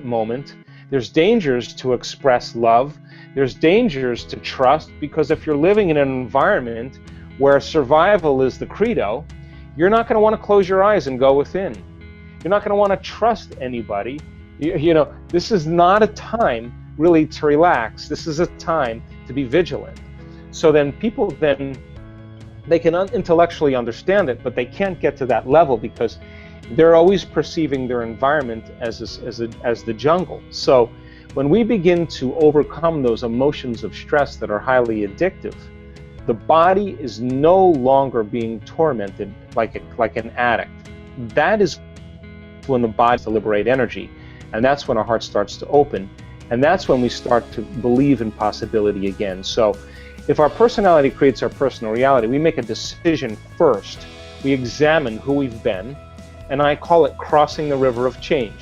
present moment. There's dangers to express love. There's dangers to trust, because if you're living in an environment where survival is the credo, you're not going to want to close your eyes and go within. You're not going to want to trust anybody. You know, this is not a time really to relax. This is a time to be vigilant. So then people they can intellectually understand it, but they can't get to that level because they're always perceiving their environment as the jungle. So when we begin to overcome those emotions of stress that are highly addictive, the body is no longer being tormented like an addict. That is when the body starts to liberate energy, and that's when our heart starts to open, and that's when we start to believe in possibility again. So if our personality creates our personal reality, we make a decision first. We examine who we've been, and I call it crossing the river of change,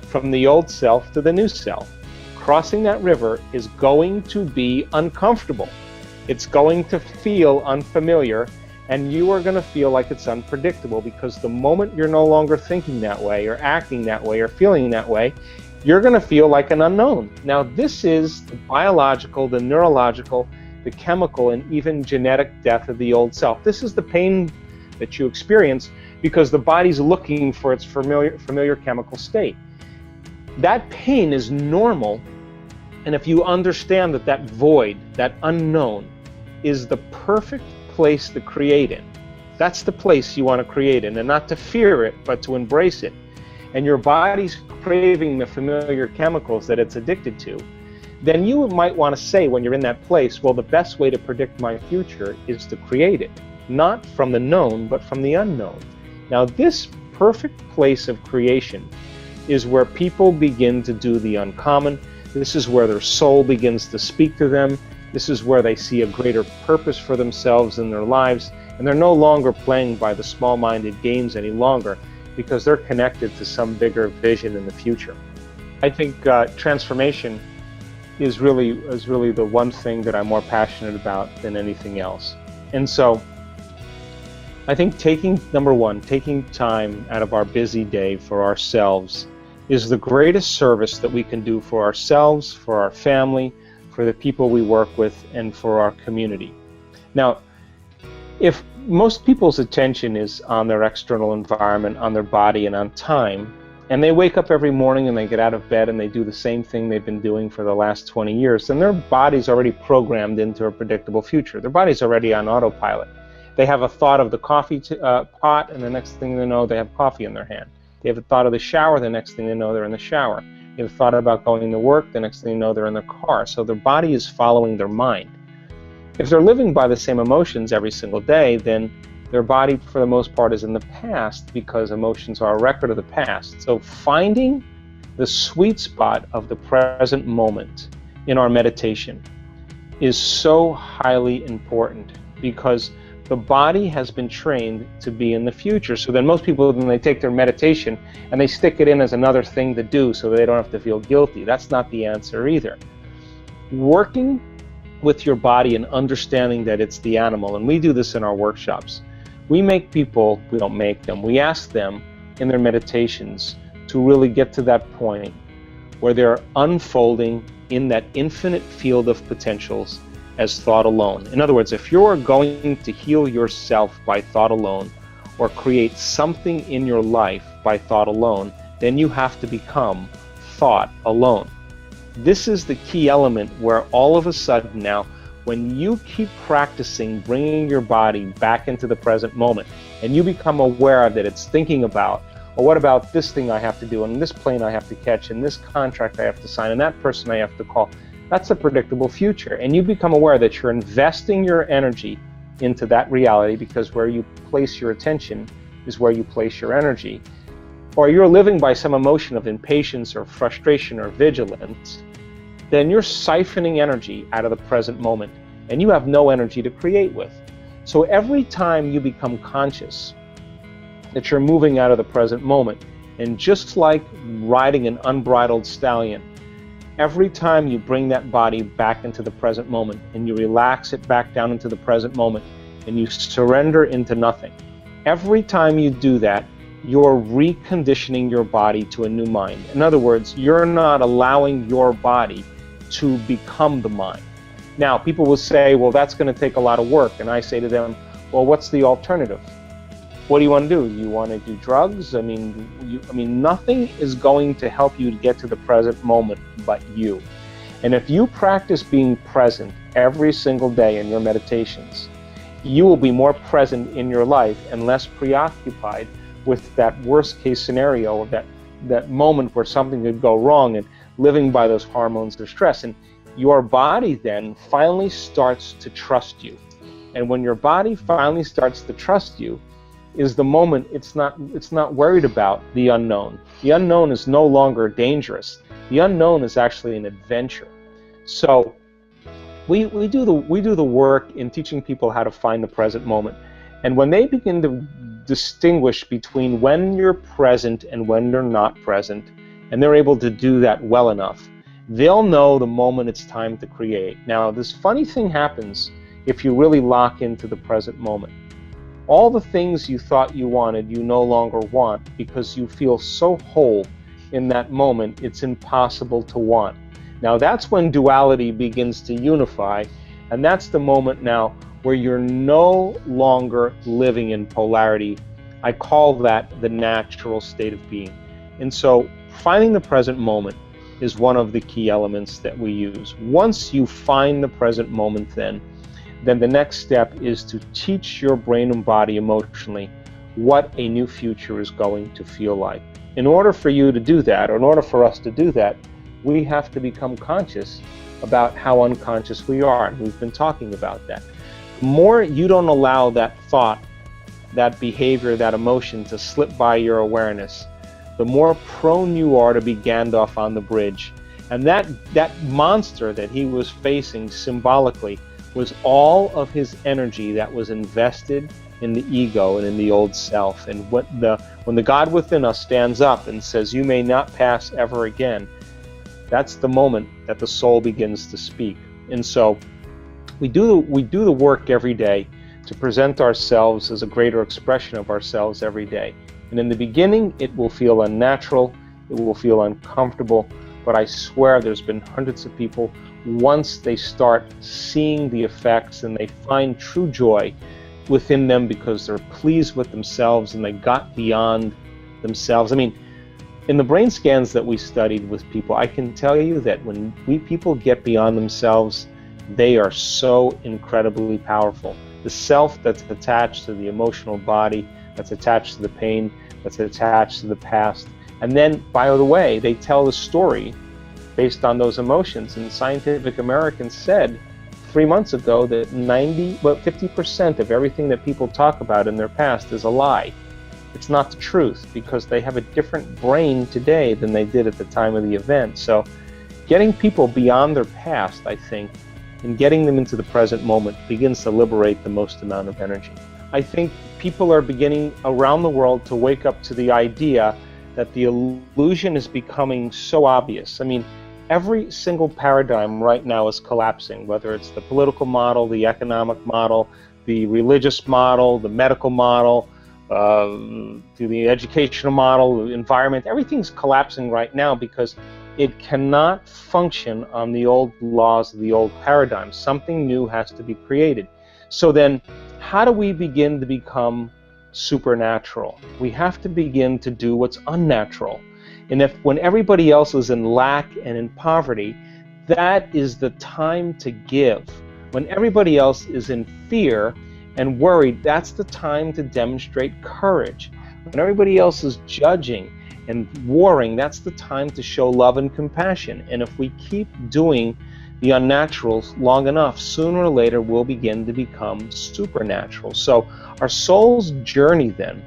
from the old self to the new self. Crossing that river is going to be uncomfortable. It's going to feel unfamiliar, and you are going to feel like it's unpredictable, because the moment you're no longer thinking that way or acting that way or feeling that way, you're going to feel like an unknown. Now, this is the biological, the neurological, the chemical, and even genetic death of the old self. This is the pain that you experience because the body's looking for its familiar chemical state. That pain is normal, and if you understand that that void, that unknown, is the perfect place to create in. That's the place you want to create in, and not to fear it, but to embrace it. And your body's craving the familiar chemicals that it's addicted to, then you might want to say when you're in that place, well, the best way to predict my future is to create it, not from the known, but from the unknown. Now, this perfect place of creation is where people begin to do the uncommon. This is where their soul begins to speak to them. This is where they see a greater purpose for themselves in their lives, and they're no longer playing by the small-minded games any longer, because they're connected to some bigger vision in the future. I think transformation is really the one thing that I'm more passionate about than anything else. And so I think number one, taking time out of our busy day for ourselves is the greatest service that we can do for ourselves, for our family, for the people we work with, and for our community. Now, if most people's attention is on their external environment, on their body, and on time, and they wake up every morning and they get out of bed and they do the same thing they've been doing for the last 20 years, then their body's already programmed into a predictable future. Their body's already on autopilot. They have a thought of the coffee pot, and the next thing they know, they have coffee in their hand. They have a thought of the shower, the next thing they know, they're in the shower. They have a thought about going to work, the next thing they know, they're in their car. So their body is following their mind. If they're living by the same emotions every single day, then their body, for the most part, is in the past, because emotions are a record of the past. So finding the sweet spot of the present moment in our meditation is so highly important, because the body has been trained to be in the future. So then most people, when they take their meditation and they stick it in as another thing to do so they don't have to feel guilty, that's not the answer either. Working with your body and understanding that it's the animal, and we do this in our workshops. We make people, we don't make them, we ask them in their meditations to really get to that point where they're unfolding in that infinite field of potentials as thought alone. In other words, if you're going to heal yourself by thought alone, or create something in your life by thought alone, then you have to become thought alone. This is the key element where all of a sudden now, when you keep practicing bringing your body back into the present moment, and you become aware that it's thinking about, well, what about this thing I have to do, and this plane I have to catch, and this contract I have to sign, and that person I have to call, that's a predictable future. And you become aware that you're investing your energy into that reality, because where you place your attention is where you place your energy. Or you're living by some emotion of impatience or frustration or vigilance, then you're siphoning energy out of the present moment, and you have no energy to create with. So every time you become conscious that you're moving out of the present moment, and just like riding an unbridled stallion, every time you bring that body back into the present moment and you relax it back down into the present moment and you surrender into nothing, every time you do that, you're reconditioning your body to a new mind. In other words, you're not allowing your body to become the mind. Now, people will say, well, that's going to take a lot of work. And I say to them, well, what's the alternative? What do you want to do? You want to do drugs? I mean, nothing is going to help you to get to the present moment but you. And if you practice being present every single day in your meditations, you will be more present in your life and less preoccupied with that worst case scenario, that moment where something could go wrong, and living by those hormones of stress. And your body then finally starts to trust you. And when your body finally starts to trust you is the moment it's not worried about the unknown. The unknown is no longer dangerous. The unknown is actually an adventure. So we do the work in teaching people how to find the present moment. And when they begin to distinguish between when you're present and when you're not present, and they're able to do that well enough, they'll know the moment it's time to create. Now, this funny thing happens if you really lock into the present moment. All the things you thought you wanted, you no longer want, because you feel so whole in that moment, it's impossible to want. Now, that's when duality begins to unify, and that's the moment now where you're no longer living in polarity. I call that the natural state of being. And so finding the present moment is one of the key elements that we use. Once you find the present moment, then the next step is to teach your brain and body emotionally what a new future is going to feel like. In order for you to do that, or in order for us to do that, we have to become conscious about how unconscious we are. And we've been talking about that. The more you don't allow that thought, that behavior, that emotion to slip by your awareness, the more prone you are to be Gandalf on the bridge. And that monster that he was facing symbolically was all of his energy that was invested in the ego and in the old self. And when the God within us stands up and says, "You may not pass ever again," that's the moment that the soul begins to speak. And so we do the work every day to present ourselves as a greater expression of ourselves every day. And in the beginning, it will feel unnatural, it will feel uncomfortable, but I swear there's been hundreds of people, once they start seeing the effects and they find true joy within them because they're pleased with themselves and they got beyond themselves. I mean, in the brain scans that we studied with people, I can tell you that when people get beyond themselves, they are so incredibly powerful. The self that's attached to the emotional body, that's attached to the pain, that's attached to the past. And then, by the way, they tell the story based on those emotions. And Scientific American said 3 months ago that 50% of everything that people talk about in their past is a lie. It's not the truth, because they have a different brain today than they did at the time of the event. So getting people beyond their past, I think, and getting them into the present moment begins to liberate the most amount of energy. I think people are beginning around the world to wake up to the idea that the illusion is becoming so obvious. I mean, every single paradigm right now is collapsing, whether it's the political model, the economic model, the religious model, the medical model, to the educational model, the environment. Everything's collapsing right now because it cannot function on the old laws of the old paradigm. Something new has to be created. So then, how do we begin to become supernatural? We have to begin to do what's unnatural. And when everybody else is in lack and in poverty, that is the time to give. When everybody else is in fear and worried, that's the time to demonstrate courage. When everybody else is judging and warring, that's the time to show love and compassion. And if we keep doing the unnaturals long enough, sooner or later we'll begin to become supernatural. So our soul's journey then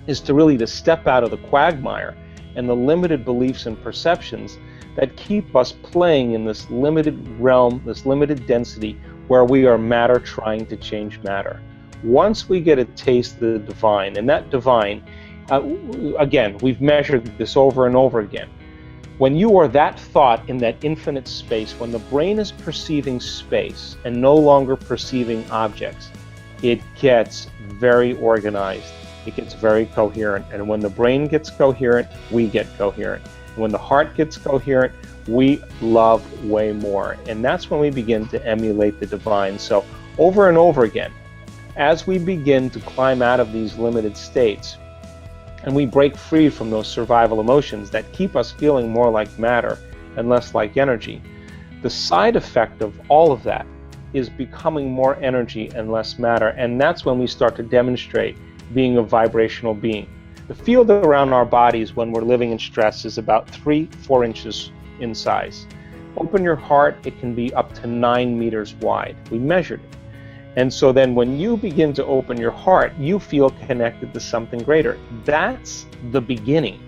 is to step out of the quagmire and the limited beliefs and perceptions that keep us playing in this limited realm, this limited density, where we are matter trying to change matter. Once we get a taste of the divine, and that divine, again, we've measured this over and over again. When you are that thought in that infinite space, when the brain is perceiving space and no longer perceiving objects, it gets very organized. it gets very coherent. And when the brain gets coherent, we get coherent. When the heart gets coherent, we love way more. And that's when we begin to emulate the divine. So over and over again, as we begin to climb out of these limited states, and we break free from those survival emotions that keep us feeling more like matter and less like energy, the side effect of all of that is becoming more energy and less matter. And that's when we start to demonstrate being a vibrational being. The field around our bodies when we're living in stress is about 3-4 inches in size. Open your heart, it can be up to 9 meters wide. We measured it. And so then when you begin to open your heart, you feel connected to something greater. That's the beginning.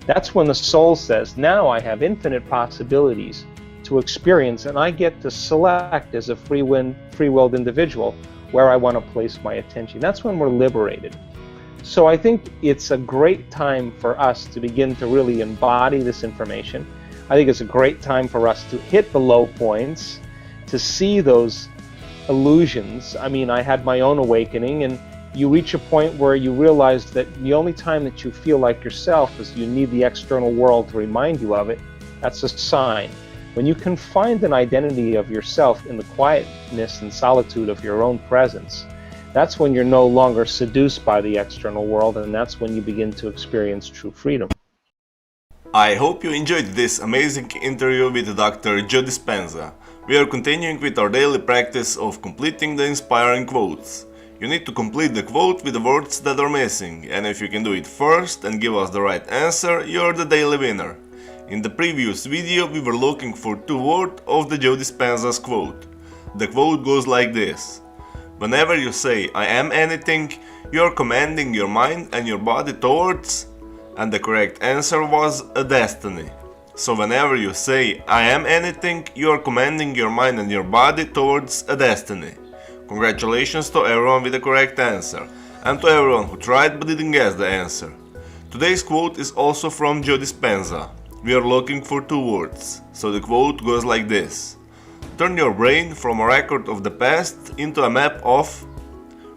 That's when the soul says, now I have infinite possibilities to experience, and I get to select as a free-willed individual where I want to place my attention. That's when we're liberated. So I think it's a great time for us to begin to really embody this information. I think it's a great time for us to hit the low points, to see those illusions. I mean, I had my own awakening, and you reach a point where you realize that the only time that you feel like yourself is you need the external world to remind you of it. That's a sign. When you can find an identity of yourself in the quietness and solitude of your own presence, that's when you're no longer seduced by the external world, and that's when you begin to experience true freedom. I hope you enjoyed this amazing interview with Dr. Joe Dispenza. We are continuing with our daily practice of completing the inspiring quotes. You need to complete the quote with the words that are missing, and if you can do it first and give us the right answer, you're the daily winner. In the previous video we were looking for 2 words of the Joe Dispenza's quote. The quote goes like this: whenever you say I am anything, you're commanding your mind and your body towards, and the correct answer was a destiny. So whenever you say I am anything, you are commanding your mind and your body towards a destiny. Congratulations to everyone with the correct answer, and to everyone who tried but didn't guess the answer. Today's quote is also from Joe Dispenza. We are looking for 2 words, so the quote goes like this: turn your brain from a record of the past into a map of...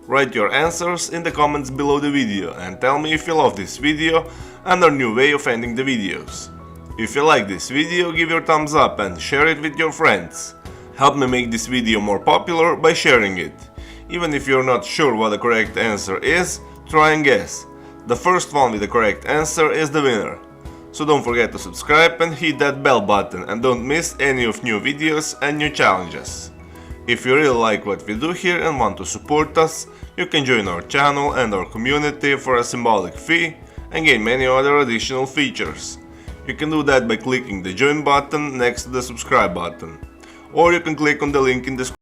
Write your answers in the comments below the video and tell me if you love this video and our new way of ending the videos. If you like this video, give your thumbs up and share it with your friends. Help me make this video more popular by sharing it. Even if you're not sure what the correct answer is, try and guess. The first one with the correct answer is the winner. So don't forget to subscribe and hit that bell button and don't miss any of new videos and new challenges. If you really like what we do here and want to support us, you can join our channel and our community for a symbolic fee and gain many other additional features. You can do that by clicking the join button next to the subscribe button, or you can click on the link in the description.